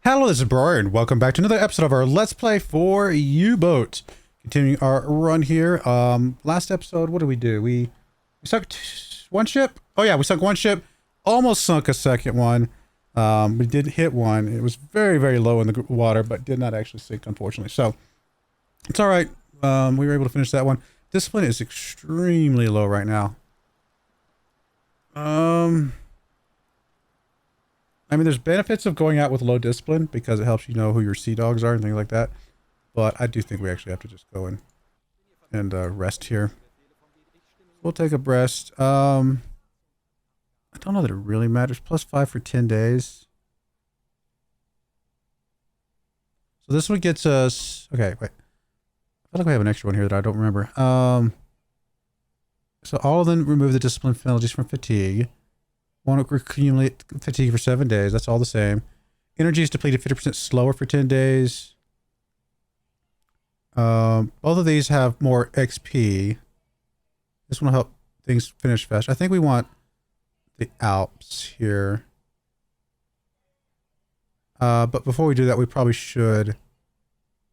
Hello, this is Broyar, and welcome back to another episode of our Let's Play for UBoat. Continuing our run here. Last episode, what did we do? We sunk one ship? Oh yeah, we sunk one ship. Almost sunk a second one. We did hit one. It was very, very low in the water, but did not actually sink, unfortunately. So, it's alright. We were able to finish that one. Discipline is extremely low right now. I mean, there's benefits of going out with low discipline because it helps you know who your sea dogs are and things like that. But I do think we actually have to just go in and rest here. We'll take a rest. I don't know that it really matters. +5 for 10 days. So this one gets us... Okay, wait. I feel like we have an extra one here that I don't remember. So all of them remove the discipline penalties from fatigue. Want to accumulate fatigue for 7 days. That's all the same. Energy is depleted 50% slower for 10 days. Both of these have more XP. This one will help things finish fast. I think we want the Alps here. But before we do that, we probably should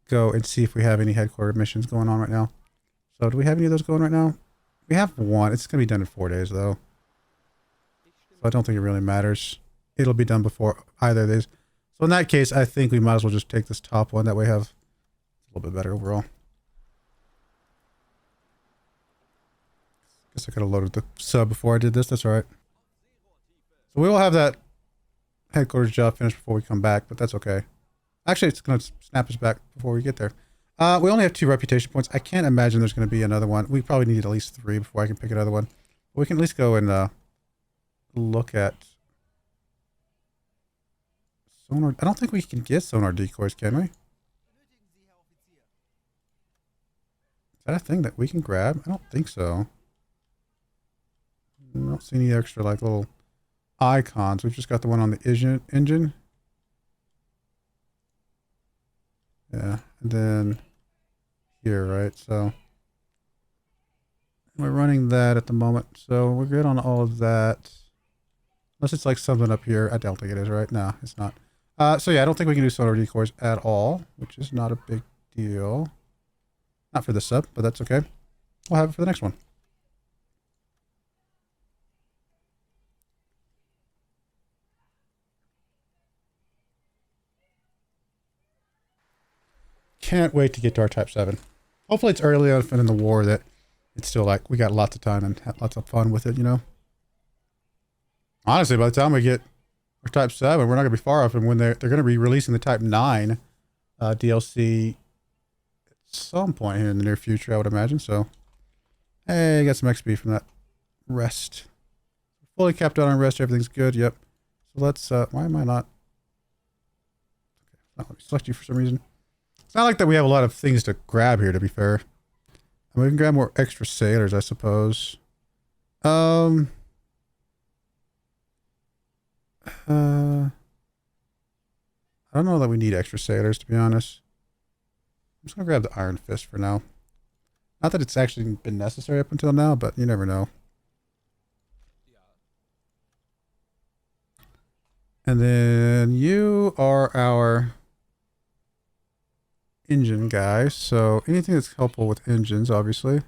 go and see if we have any headquarter missions going on right now. So do we have any of those going right now? We have one. It's going to be done in 4 days, though. I don't think it really matters. It'll be done before either of these. So in that case, I think we might as well just take this top one. That way we have a little bit better overall. Guess I could have loaded the sub before I did this. That's all right. So we will have that headquarters job finished before we come back, but that's okay. Actually, it's going to snap us back before we get there. We only have 2 reputation points. I can't imagine there's going to be another one. We probably need at least 3 before I can pick another one. But we can at least go and... look at sonar. I don't think we can get sonar decoys, can we? Is that a thing that we can grab? I don't think so. I don't see any extra like little icons. We've just got the one on the engine. Yeah, and then here, right? So we're running that at the moment, so we're good on all of that. Unless it's like something up here. I don't think it is, right? No, it's not. So yeah, I don't think we can do sonar decoys at all, which is not a big deal. Not for this sub, but that's okay. We'll have it for the next one. Can't wait to get to our Type 7. Hopefully it's early enough in the war that it's still like we got lots of time and have lots of fun with it, you know? Honestly, by the time we get our Type 7, we're not going to be far off. And when they're going to be releasing the Type 9 DLC at some point here in the near future, I would imagine. So, hey, I got some XP from that rest. Fully capped out on rest. Everything's good. Yep. So let's, why am I not? Okay, not let me select you for some reason. It's not like that we have a lot of things to grab here, to be fair. I mean, we can grab more extra sailors, I suppose. I don't know that we need extra sailors, to be honest. I'm just going to grab the Iron Fist for now. Not that it's actually been necessary up until now, but you never know. And then you are our engine guy, so anything that's helpful with engines, obviously.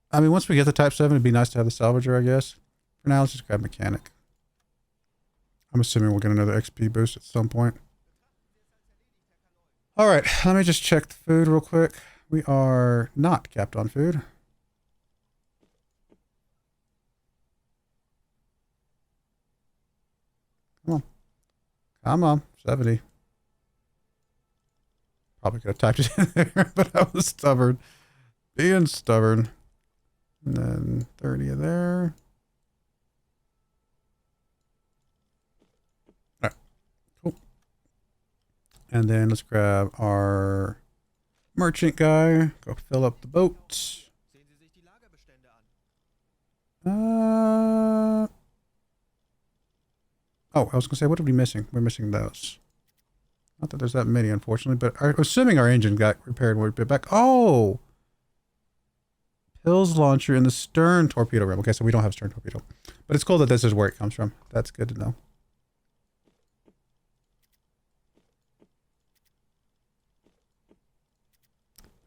I mean, once we get the Type 7, it'd be nice to have the salvager, I guess. For now, let's just grab mechanic. I'm assuming we'll get another XP boost at some point. All right, let me just check the food real quick. We are not capped on food. Come on. Come on. 70. Probably could have typed it in there, but I was stubborn. Being stubborn. And then 30 in there. All right. Cool. And then let's grab our merchant guy. Go fill up the boat. Oh, I was going to say, what are we missing? We're missing those. Not that there's that many, unfortunately, but I'm assuming our engine got repaired when we bit back. Oh! Pills launcher in the stern torpedo rim. Okay, so we don't have stern torpedo. But it's cool that this is where it comes from. That's good to know.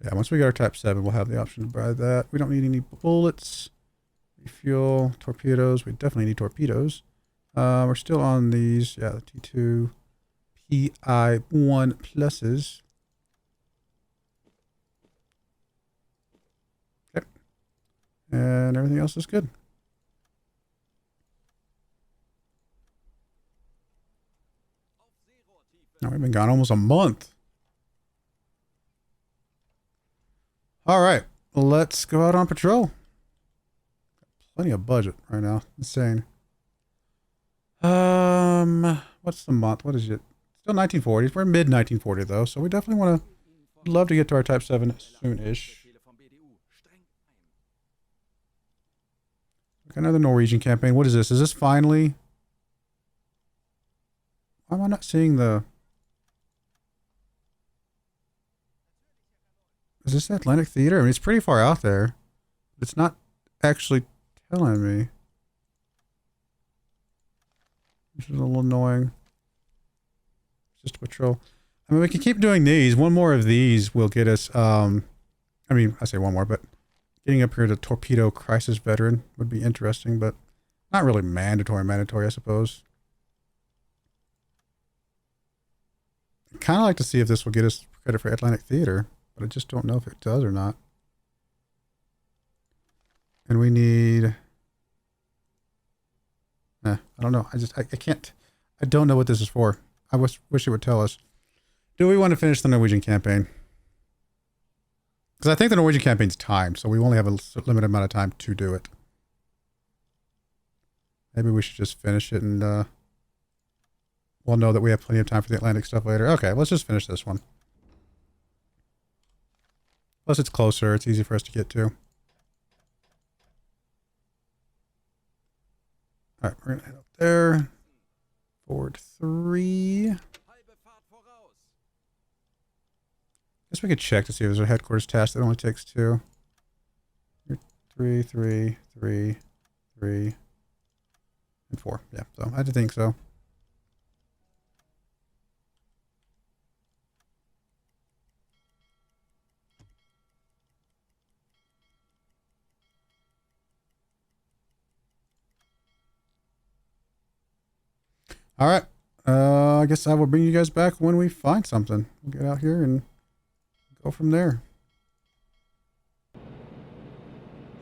Yeah, once we get our Type 7, we'll have the option to buy that. We don't need any bullets. Refuel, torpedoes. We definitely need torpedoes. We're still on these. Yeah, the T2 PI1 pluses. Okay. And everything else is good. Now we've been gone almost a month. All right, let's go out on patrol. Plenty of budget right now. Insane. What's the month? What is it? Still 1940s. We're mid 1940 though, so we definitely want to. Love to get to our Type 7 soon-ish. Okay, another Norwegian campaign. What is this? Is this finally? Why am I not seeing the? Is this the Atlantic Theater? I mean, it's pretty far out there. It's not actually telling me. Which is a little annoying. It's just a patrol. I mean, we can keep doing these. One more of these will get us, I mean, I say one more, but getting up here to Torpedo Crisis Veteran would be interesting, but not really mandatory, I suppose. I'd kind of like to see if this will get us credit for Atlantic Theater. But I just don't know if it does or not. And we need... I don't know. I can't... I don't know what this is for. I wish it would tell us. Do we want to finish the Norwegian campaign? Because I think the Norwegian campaign's timed, so we only have a limited amount of time to do it. Maybe we should just finish it and we'll know that we have plenty of time for the Atlantic stuff later. Okay, let's just finish this one. Plus it's closer, it's easy for us to get to. Alright, we're gonna head up there. Forward 3. Guess we could check to see if there's a headquarters task that only takes 2. 3, 3, 3, 3, and 4. Yeah, so I had to think so. All right. I guess I will bring you guys back when we find something. We'll get out here and go from there.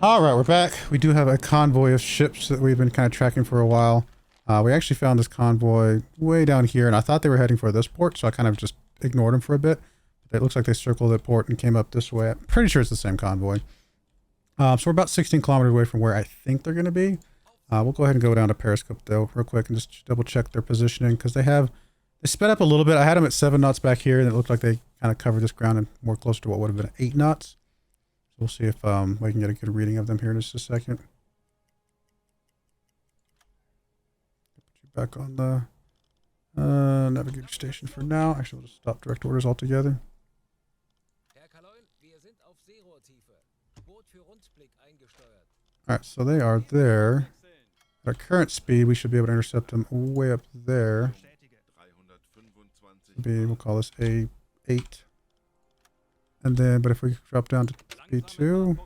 All right, we're back. We do have a convoy of ships that we've been kind of tracking for a while. We actually found this convoy way down here, and I thought they were heading for this port, so I kind of just ignored them for a bit. It looks like they circled the port and came up this way. I'm pretty sure it's the same convoy. So we're about 16 kilometers away from where I think they're going to be. We'll go ahead and go down to Periscope though real quick and just double check their positioning because they sped up a little bit. I had them at 7 knots back here and it looked like they kind of covered this ground and more close to what would have been 8 knots. So we'll see if we can get a good reading of them here in just a second. Put you back on the navigator station for now. Actually, we'll just stop direct orders altogether. Alright, so they are there. At our current speed, we should be able to intercept them way up there. We'll call this A8. And then, but if we drop down to B2,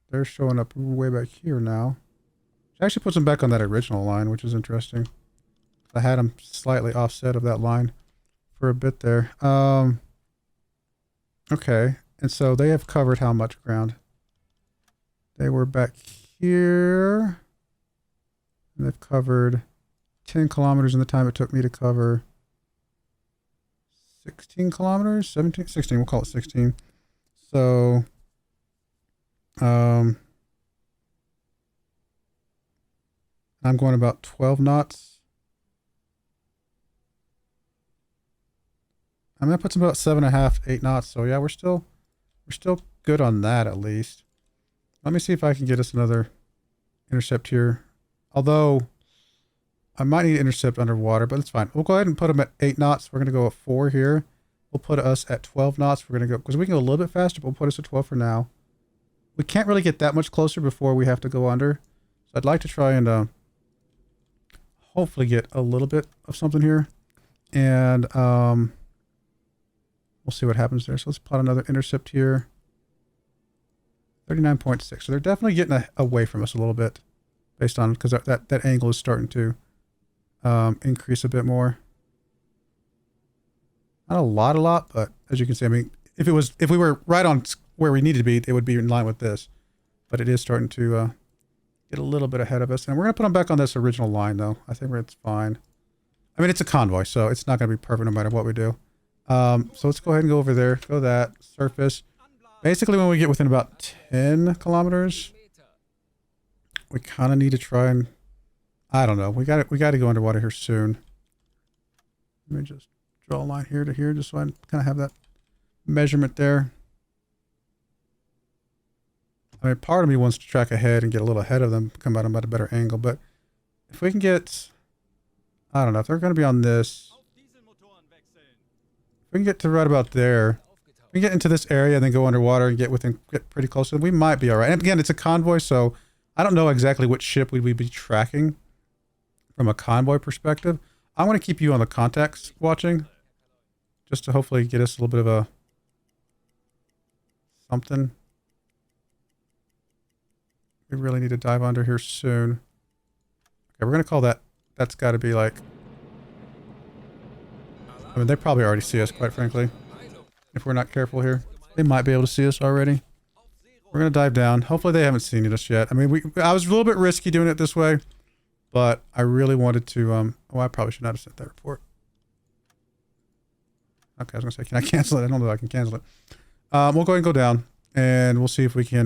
they're showing up way back here now. Which actually puts them back on that original line, which is interesting. I had them slightly offset of that line for a bit there. Okay, and so they have covered how much ground? They were back here. And they've covered 10 kilometers in the time it took me to cover 16 kilometers, 17, 16, we'll call it 16. So, I'm going about 12 knots. I mean, that puts about 7.5, 8 knots. So yeah, we're still good on that at least. Let me see if I can get us another intercept here. Although, I might need to intercept underwater, but it's fine. We'll go ahead and put them at 8 knots. We're going to go at 4 here. We'll put us at 12 knots. We're going to go, because we can go a little bit faster, but we'll put us at 12 for now. We can't really get that much closer before we have to go under. So I'd like to try and hopefully get a little bit of something here. And we'll see what happens there. So let's plot another intercept here. 39.6. So they're definitely getting away from us a little bit based on, because that angle is starting to increase a bit more. Not a lot, but as you can see, I mean, if we were right on where we needed to be, it would be in line with this. But it is starting to get a little bit ahead of us. And we're going to put them back on this original line, though. I think it's fine. I mean, it's a convoy, so it's not going to be perfect no matter what we do. So let's go ahead and go over there. Go that. Surface. Basically, when we get within about 10 kilometers, we kind of need to try and... I don't know. We got to go underwater here soon. Let me just draw a line here to here, just so I kind of have that measurement there. I mean, part of me wants to track ahead and get a little ahead of them, come out at a better angle, but if we can get... I don't know, if they're going to be on this... If we can get to right about there, we can get into this area and then go underwater and get pretty close, we might be alright. And again, it's a convoy, so I don't know exactly which ship we'd be tracking from a convoy perspective. I want to keep you on the contacts watching, just to hopefully get us a little bit of a something. We really need to dive under here soon. Okay, we're going to call that, that's got to be like... I mean, they probably already see us, quite frankly. If we're not careful here. They might be able to see us already. We're going to dive down. Hopefully they haven't seen us yet. I mean, I was a little bit risky doing it this way, but I really wanted to... oh, I probably should not have sent that report. Okay, I was going to say, can I cancel it? I don't know if I can cancel it. We'll go ahead and go down, and we'll see if we can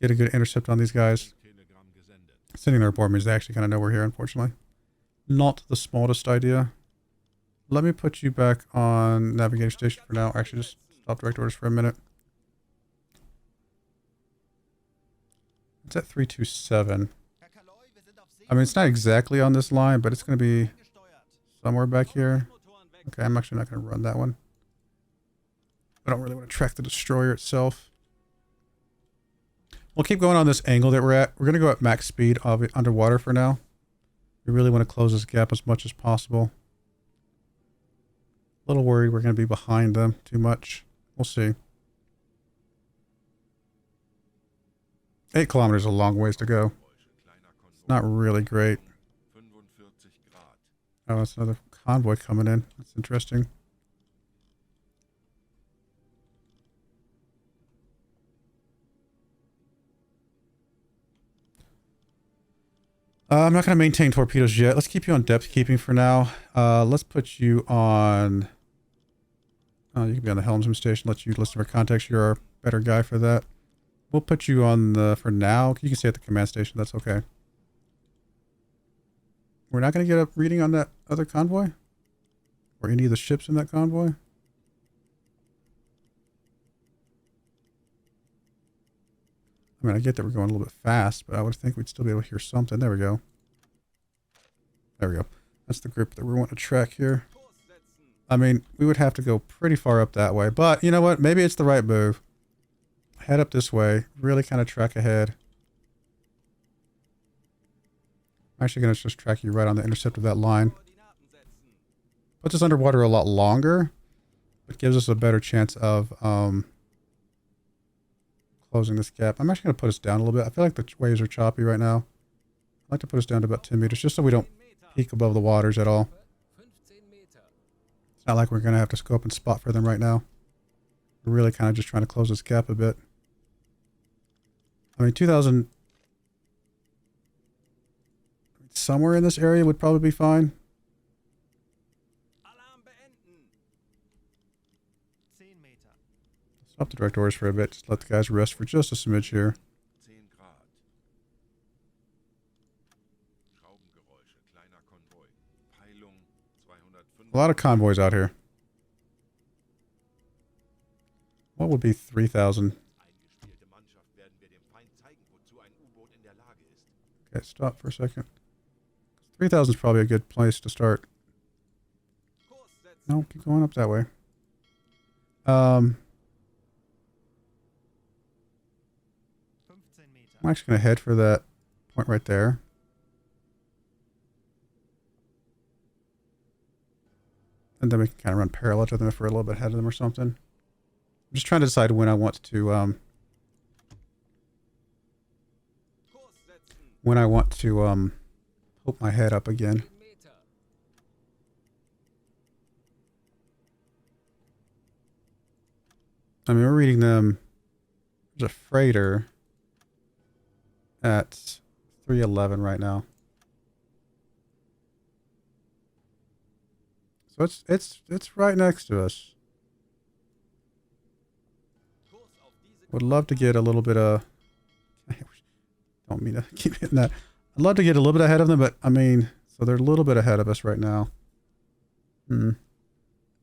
get a good intercept on these guys. Sending their report means they actually kind of know we're here, unfortunately. Not the smallest idea. Let me put you back on navigation station for now. Actually, just stop direct orders for a minute. It's at 327. I mean, it's not exactly on this line, but it's going to be somewhere back here. Okay, I'm actually not going to run that one. I don't really want to track the destroyer itself. We'll keep going on this angle that we're at. We're going to go at max speed underwater for now. We really want to close this gap as much as possible. A little worried we're going to be behind them too much. We'll see. 8 kilometers is a long ways to go. It's not really great. Oh, that's another convoy coming in. That's interesting. I'm not going to maintain torpedoes yet. Let's keep you on depth keeping for now. Let's put you on... Oh, you can be on the helmsman station. Let you listen to our contacts. You're our better guy for that. We'll put you on the... For now, you can stay at the command station. That's okay. We're not going to get a reading on that other convoy? Or any of the ships in that convoy? I mean, I get that we're going a little bit fast, but I would think we'd still be able to hear something. There we go. There we go. That's the group that we want to track here. I mean, we would have to go pretty far up that way, but you know what? Maybe it's the right move. Head up this way. Really kind of track ahead. I'm actually going to just track you right on the intercept of that line. Puts us underwater a lot longer, but gives us a better chance of closing this gap. I'm actually going to put us down a little bit. I feel like the waves are choppy right now. I'd like to put us down to about 10 meters, just so we don't peak above the waters at all. It's not like we're going to have to scope and spot for them right now. We're really kind of just trying to close this gap a bit. I mean, 2,000... Somewhere in this area would probably be fine. Stop the direct orders for a bit. Just let the guys rest for just a smidge here. A lot of convoys out here. What would be 3,000? Okay, stop for a second. 3,000 is probably a good place to start. No, keep going up that way. I'm actually going to head for that point right there. And then we can kind of run parallel to them if we're a little bit ahead of them or something. I'm just trying to decide when I want to poke my head up again. I mean, we're reading them. There's a freighter at 311 right now. So it's right next to us. Would love to get a little bit of... Don't mean to keep hitting that. I'd love to get a little bit ahead of them, but I mean, so they're a little bit ahead of us right now. We're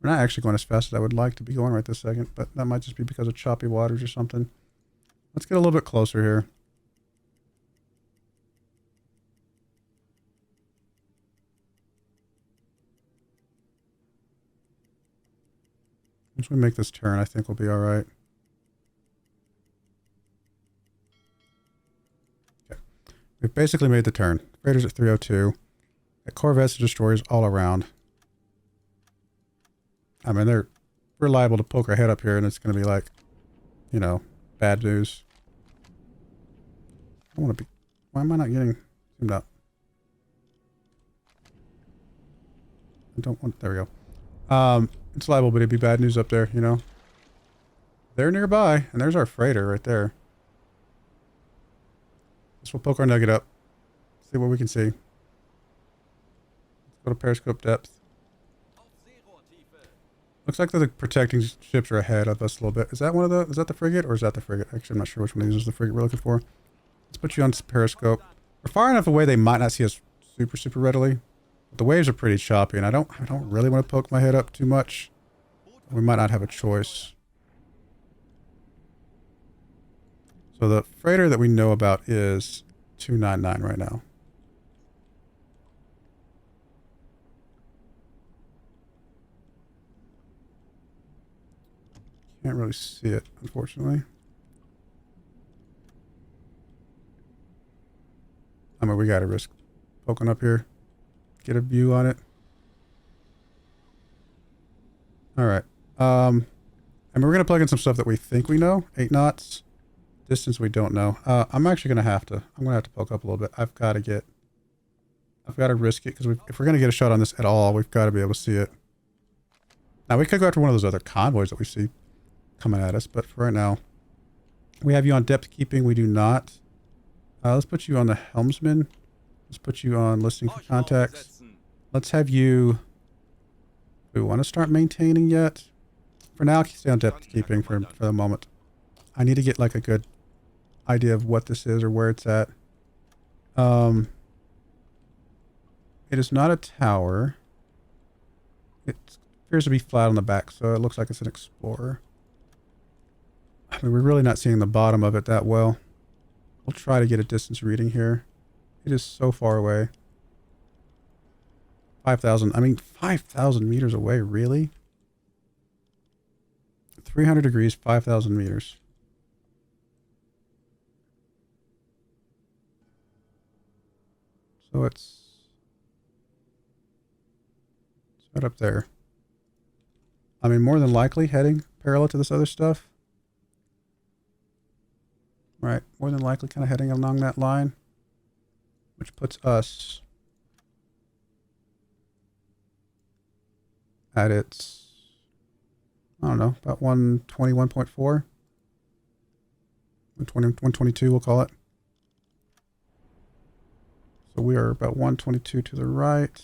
not actually going as fast as I would like to be going right this second, but that might just be because of choppy waters or something. Let's get a little bit closer here. Once we make this turn, I think we'll be all right. Okay. We've basically made the turn. Freighters at 302. Got corvettes and destroyers all around. I mean, we're liable to poke our head up here and it's going to be like, you know, bad news. I want to be... Why am I not getting zoomed up? I don't want... There we go. It's liable, but it'd be bad news up there, you know? They're nearby, and there's our freighter right there. Guess we'll poke our nugget up. See what we can see. Let's go to periscope depth. Looks like the protecting ships are ahead of us a little bit. Is that one of the... Is that the frigate, or is that the frigate? Actually, I'm not sure which one of these is the frigate we're looking for. Let's put you on periscope. We're far enough away they might not see us super readily. But the waves are pretty choppy, and I don't really want to poke my head up too much. We might not have a choice. So the freighter that we know about is 299 right now. Can't really see it, unfortunately. I mean, we gotta risk poking up here. Get a view on it. Alright. And we're going to plug in some stuff that we think we know. 8 knots. Distance we don't know. I'm actually going to have to... I'm going to have to poke up a little bit. I've got to risk it, because if we're going to get a shot on this at all, we've got to be able to see it. Now, we could go after one of those other convoys that we see coming at us, but for right now, we have you on depth keeping. We do not. Let's put you on the helmsman. Let's put you on listening for contacts. Let's have you... Do we want to start maintaining yet? For now, stay on depth keeping for the moment. I need to get like a good idea of what this is or where it's at. It is not a tower. It appears to be flat on the back, so it looks like it's an explorer. I mean, we're really not seeing the bottom of it that well. We'll try to get a distance reading here. It is so far away. 5,000. I mean, 5,000 meters away, really? 300 degrees, 5,000 meters. So it's right up there. I mean, more than likely heading parallel to this other stuff. Right, more than likely kind of heading along that line. Which puts us at its, I don't know, about 121.4. 122, we'll call it. So we are about 122 to the right.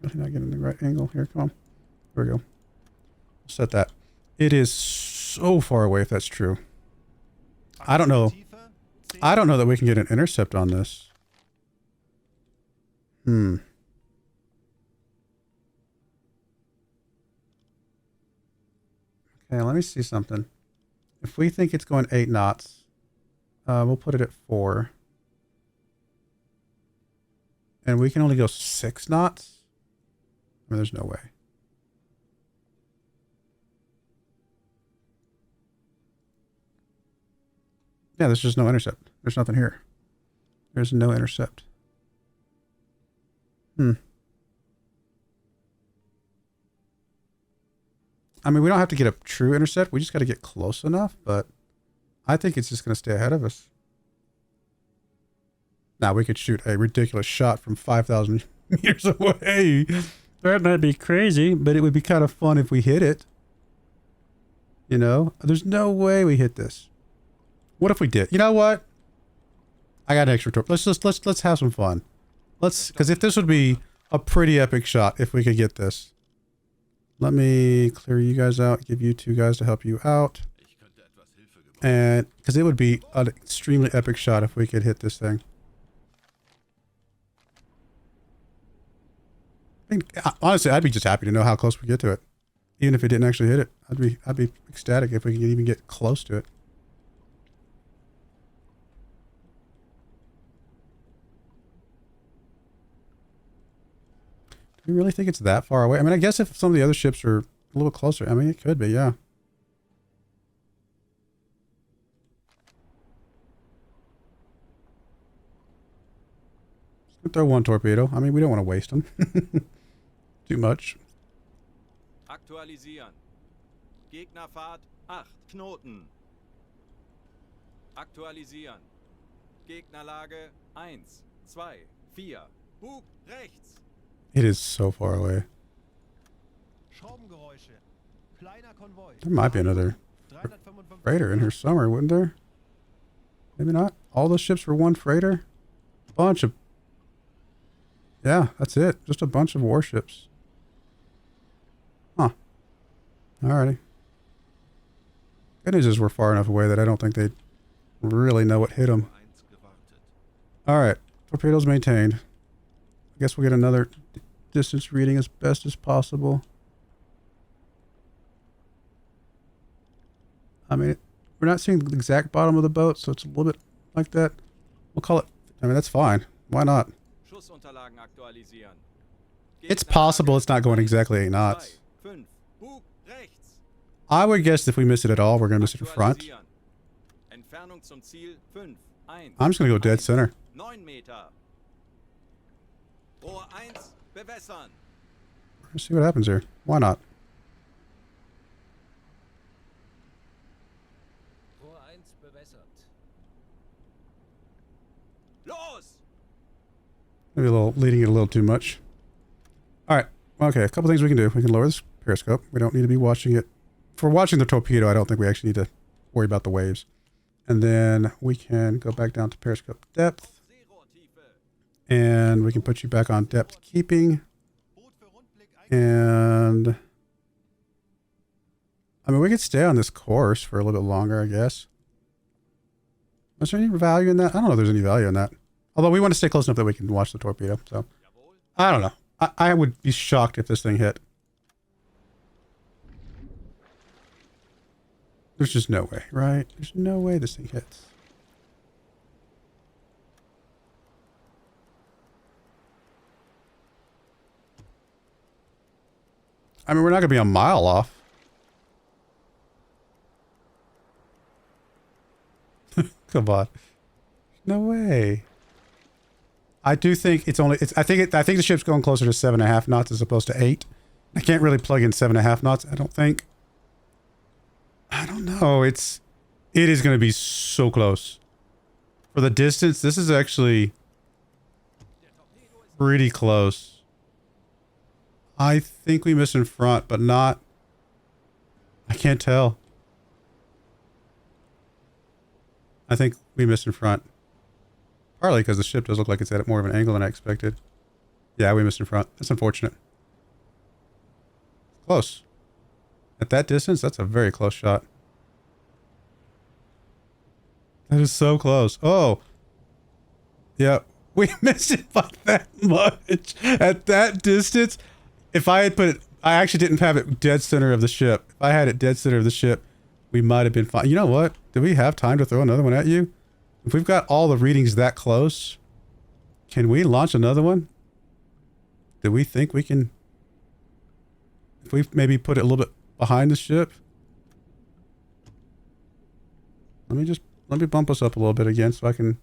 Really not getting the right angle here. Come on. There we go. Set that. It is so far away if that's true. I don't know. I don't know that we can get an intercept on this. Okay, let me see something. If we think it's going 8 knots, we'll put it at 4. And we can only go 6 knots? I mean, there's no way. Yeah, there's just no intercept. There's nothing here. There's no intercept. I mean, we don't have to get a true intercept. We just got to get close enough, but I think it's just going to stay ahead of us. Now, we could shoot a ridiculous shot from 5,000 meters away. That might be crazy, but it would be kind of fun if we hit it. You know? There's no way we hit this. What if we did? You know what? I got an extra torpedo. Let's have some fun. Because if this would be a pretty epic shot if we could get this. Let me clear you guys out, give you 2 guys to help you out. And because it would be an extremely epic shot if we could hit this thing. I mean, honestly, I'd be just happy to know how close we get to it. Even if it didn't actually hit it. I'd be ecstatic if we could even get close to it. Do you really think it's that far away? I mean, I guess if some of the other ships are a little closer, I mean, it could be, yeah. Just throw 1 torpedo. I mean, we don't want to waste them. Too much. Aktualisieren. Gegnerfahrt 8 Knoten. Aktualisieren. Gegnerlage 1, 2, 4. Bug rechts. It is so far away. There might be another freighter in here somewhere, wouldn't there? Maybe not. All those ships were 1 freighter? Bunch of... Yeah, that's it. Just a bunch of warships. Huh. Alrighty. Good news is we're far enough away that I don't think they'd really know what hit them. Alright. Torpedoes maintained. I guess we'll get another distance reading as best as possible. I mean, we're not seeing the exact bottom of the boat, so it's a little bit like that. We'll call it... I mean, that's fine. Why not? It's possible it's not going exactly 8 knots. I would guess if we miss it at all, we're going to miss it in front. I'm just going to go dead center. Let's see what happens here. Why not? Maybe a little leading it a little too much. Alright. Okay, a couple things we can do. We can lower this periscope. We don't need to be watching it. For watching the torpedo, I don't think we actually need to worry about the waves. And then we can go back down to periscope depth. And we can put you back on depth keeping. And... I mean, we could stay on this course for a little bit longer, I guess. Is there any value in that? I don't know if there's any value in that. Although we want to stay close enough that we can watch the torpedo, so... I don't know. I would be shocked if this thing hit. There's just no way, right? There's no way this thing hits. I mean, we're not going to be a mile off. Come on. No way. I do think it's only... I think the ship's going closer to 7.5 knots as opposed to 8. I can't really plug in 7.5 knots, I don't think. I don't know. It is going to be so close. For the distance, this is actually pretty close. I think we missed in front, but not... I can't tell. I think we missed in front. Partly because the ship does look like it's at more of an angle than I expected. Yeah, we missed in front. That's unfortunate. Close. At that distance, that's a very close shot. That is so close. Oh. Yeah, we missed it by that much. At that distance, if I had put it... I actually didn't have it dead center of the ship. If I had it dead center of the ship, we might have been fine. You know what? Do we have time to throw another one at you? If we've got all the readings that close, can we launch another one? Do we think we can... If we maybe put it a little bit behind the ship? Let me bump us up a little bit again so I can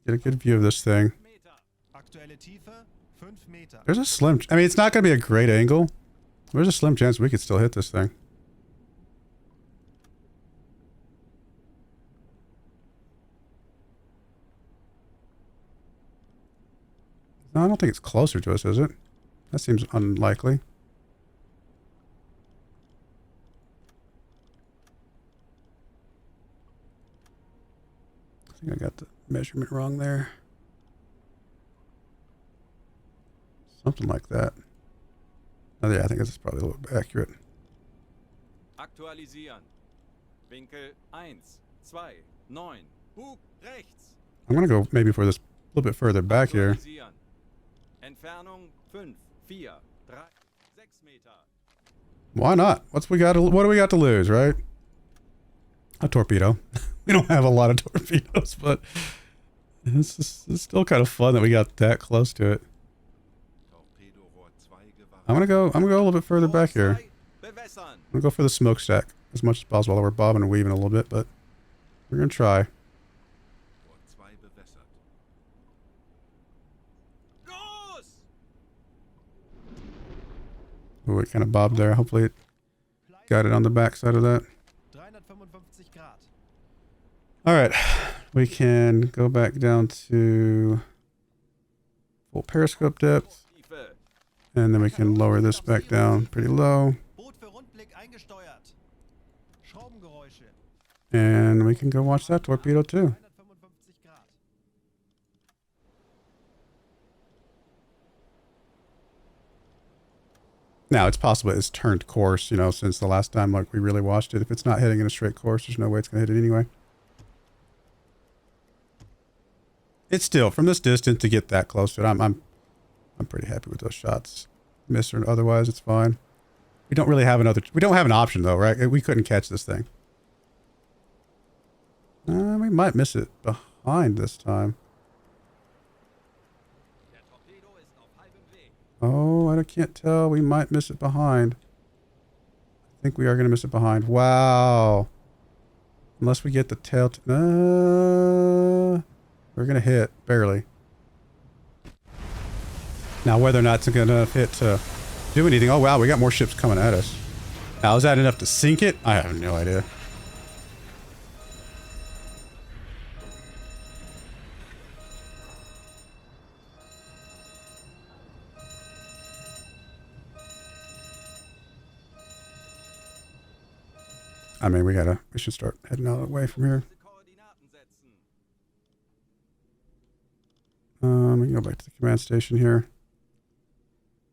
get a good view of this thing. There's a slim... I mean, it's not going to be a great angle. There's a slim chance we could still hit this thing. No, I don't think it's closer to us, is it? That seems unlikely. I think I got the measurement wrong there. Something like that. Oh yeah, I think this is probably a little bit accurate. Aktualisieren. Winkel 1, 2, 9. Bug rechts. I'm gonna go maybe for this a little bit further back here. Aktualisieren. Entfernung 5, 4, 3, 6 Meter. Why not? What do we got to lose, right? A torpedo. We don't have a lot of torpedoes, but it's still kind of fun that we got that close to it. I'm gonna go a little bit further back here. I'm gonna go for the smokestack as much as possible. We're bobbing and weaving a little bit, but we're gonna try. Oh, it kind of bobbed there. Hopefully it got it on the back side of that. Alright, we can go back down to full periscope depth. And then we can lower this back down pretty low. And we can go watch that torpedo too. Now, it's possible it's turned course, you know, since the last time like we really watched it. If it's not heading in a straight course, there's no way it's going to hit it anyway. It's still, from this distance to get that close to it, I'm pretty happy with those shots. Miss or otherwise, it's fine. We don't really have we don't have an option though, right? We couldn't catch this thing. We might miss it behind this time. Oh, I can't tell. We might miss it behind. I think we are going to miss it behind. Wow. Unless we get the tail. We're going to hit. Barely. Now, whether or not it's going to hit to do anything. Oh, wow. We got more ships coming at us. Now, is that enough to sink it? I have no idea. I mean, we should start heading out away from here. We can go back to the command station here.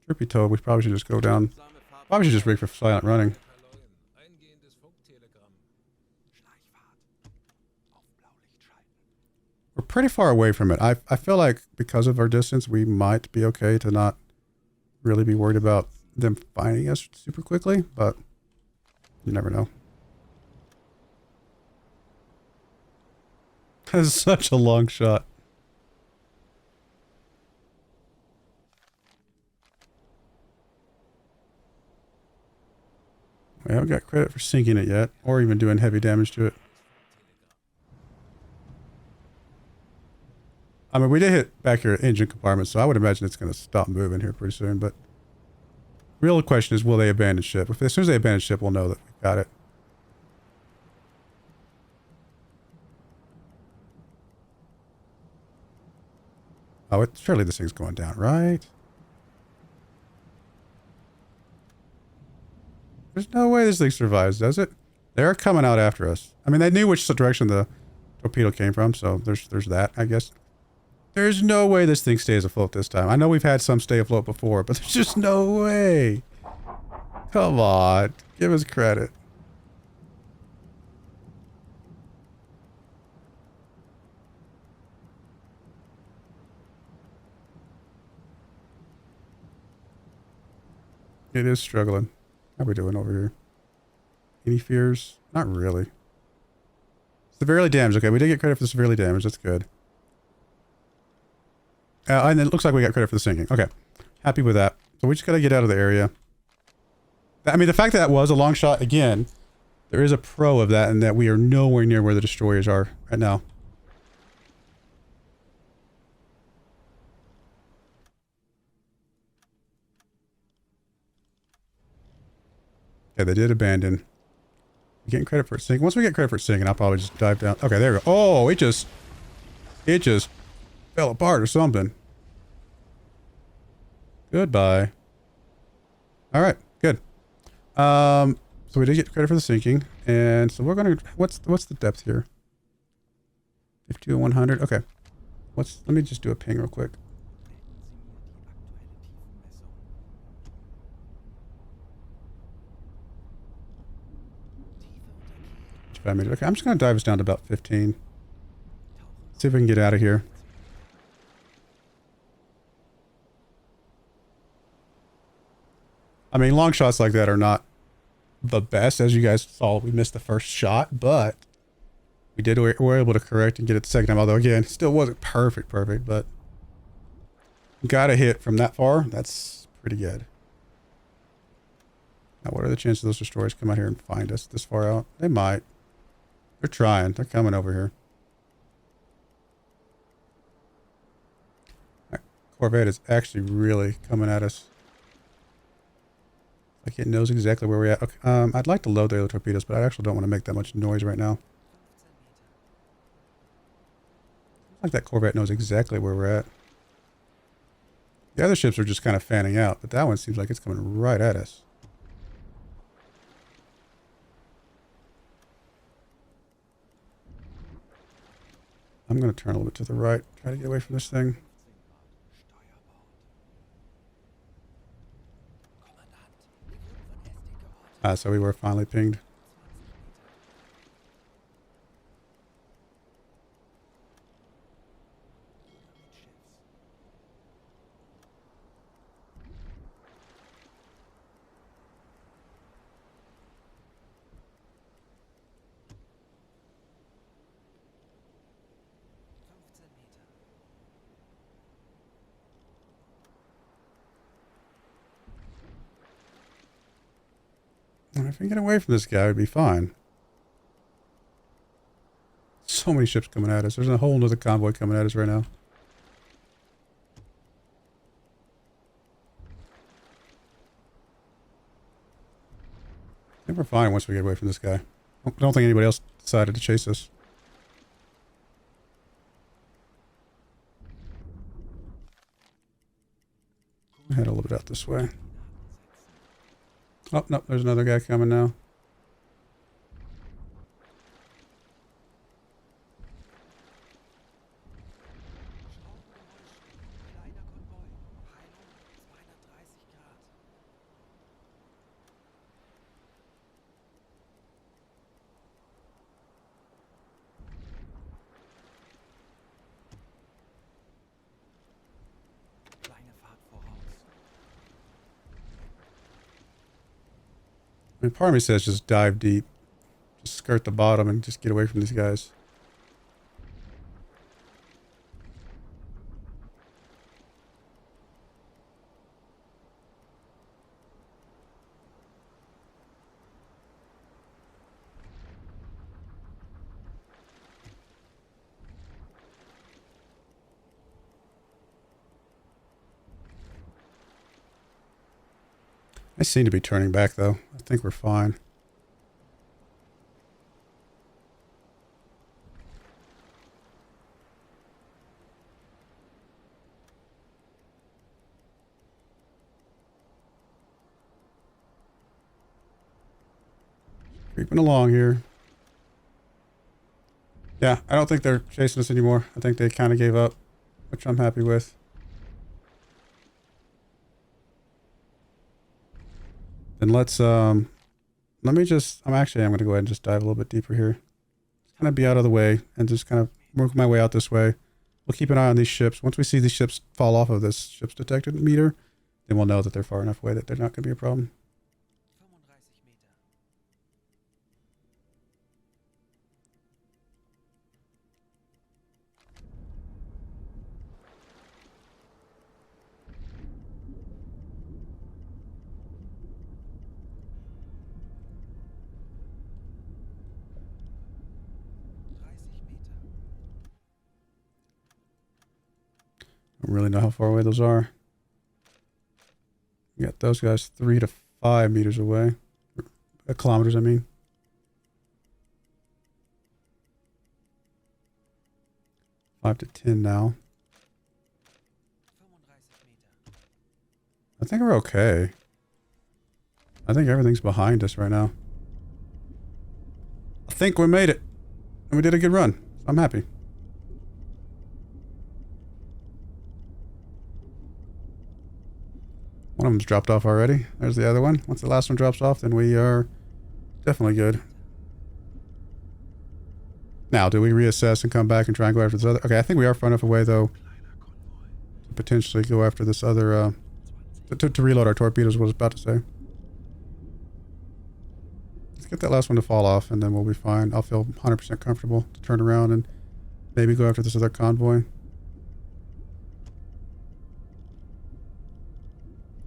Truth be told, we probably should just go down. Probably should just rig for silent running. We're pretty far away from it. I feel like because of our distance, we might be okay to not really be worried about them finding us super quickly, but you never know. That is such a long shot. We haven't got credit for sinking it yet, or even doing heavy damage to it. I mean, we did hit back here engine compartment, so I would imagine it's going to stop moving here pretty soon, but real question is, will they abandon ship? As soon as they abandon ship, we'll know that we got it. Oh, surely this thing's going down, right? There's no way this thing survives, does it? They're coming out after us. I mean, they knew which direction the torpedo came from, so there's that, I guess. There's no way this thing stays afloat this time. I know we've had some stay afloat before, but there's just no way. Come on. Give us credit. It is struggling. How are we doing over here? Any fears? Not really. Severely damaged. Okay, we did get credit for the severely damaged. That's good. And it looks like we got credit for the sinking. Okay. Happy with that. So we just gotta get out of the area. I mean, the fact that that was a long shot, again, there is a pro of that, and that we are nowhere near where the destroyers are right now. Yeah, they did abandon. Getting credit for it sinking. Once we get credit for it sinking, I'll probably just dive down. Okay, there we go. Oh, it just fell apart or something. Goodbye. All right, good. So we did get credit for the sinking, and so we're gonna. What's the depth here? 50 and 100. Okay. Let me just do a ping real quick. 5 meters. Okay, I'm just gonna dive us down to about 15. See if we can get out of here. I mean, long shots like that are not the best. As you guys saw, we missed the first shot, but we're able to correct and get it the second time. Although, again, still wasn't perfect, but got a hit from that far. That's pretty good. Now, what are the chances those destroyers come out here and find us this far out? They might. They're trying. They're coming over here. That Corvette is actually really coming at us. Like it knows exactly where we're at. Okay, I'd like to load the other torpedoes, but I actually don't want to make that much noise right now. Like that Corvette knows exactly where we're at. The other ships are just kind of fanning out, but that one seems like it's coming right at us. I'm going to turn a little bit to the right, try to get away from this thing. So we were finally pinged. If we get away from this guy, we'd be fine. So many ships coming at us. There's a whole nother convoy coming at us right now. I think we're fine once we get away from this guy. I don't think anybody else decided to chase us. Head a little bit out this way. Oh, no, there's another guy coming now. I mean, part of me says just dive deep. Just skirt the bottom and just get away from these guys. I seem to be turning back, though. I think we're fine. Creeping along here. Yeah, I don't think they're chasing us anymore. I think they kind of gave up, which I'm happy with. Then let's, let me just, I'm going to go ahead and just dive a little bit deeper here. Kind of be out of the way and just kind of work my way out this way. We'll keep an eye on these ships. Once we see these ships fall off of this ships detected meter, then we'll know that they're far enough away that they're not going to be a problem. 35 Meter. I don't really know how far away those are. We got those guys 3 to 5 meters away. Kilometers, I mean. Five to 10 now. 35 Meter. I think we're okay. I think everything's behind us right now. I think we made it. And we did a good run. I'm happy. One of them's dropped off already. There's the other one. Once the last one drops off, then we are definitely good. Now, do we reassess and come back and try and go after this other? Okay, I think we are far enough away, though, to potentially go after this other, to reload our torpedoes, what I was about to say. Let's get that last one to fall off, and then we'll be fine. I'll feel 100% comfortable to turn around and maybe go after this other convoy.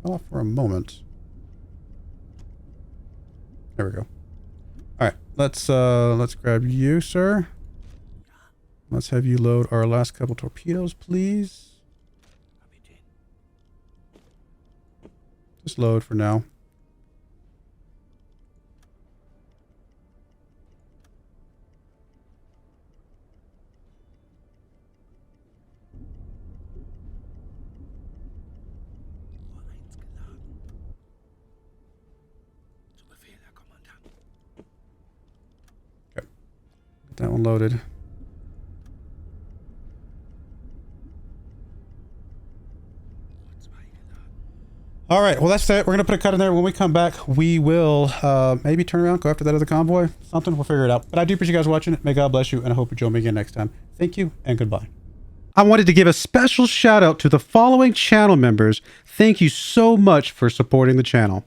Off for a moment. There we go. All right, let's grab you, sir. Let's have you load our last couple torpedoes, please. Just load for now. Okay. Get that one loaded. All right, well, that's it. We're going to put a cut in there. When we come back, we will maybe turn around, go after that other convoy. Something, we'll figure it out. But I do appreciate you guys watching. May God bless you, and I hope you join me again next time. Thank you, and goodbye. I wanted to give a special shout out to the following channel members. Thank you so much for supporting the channel.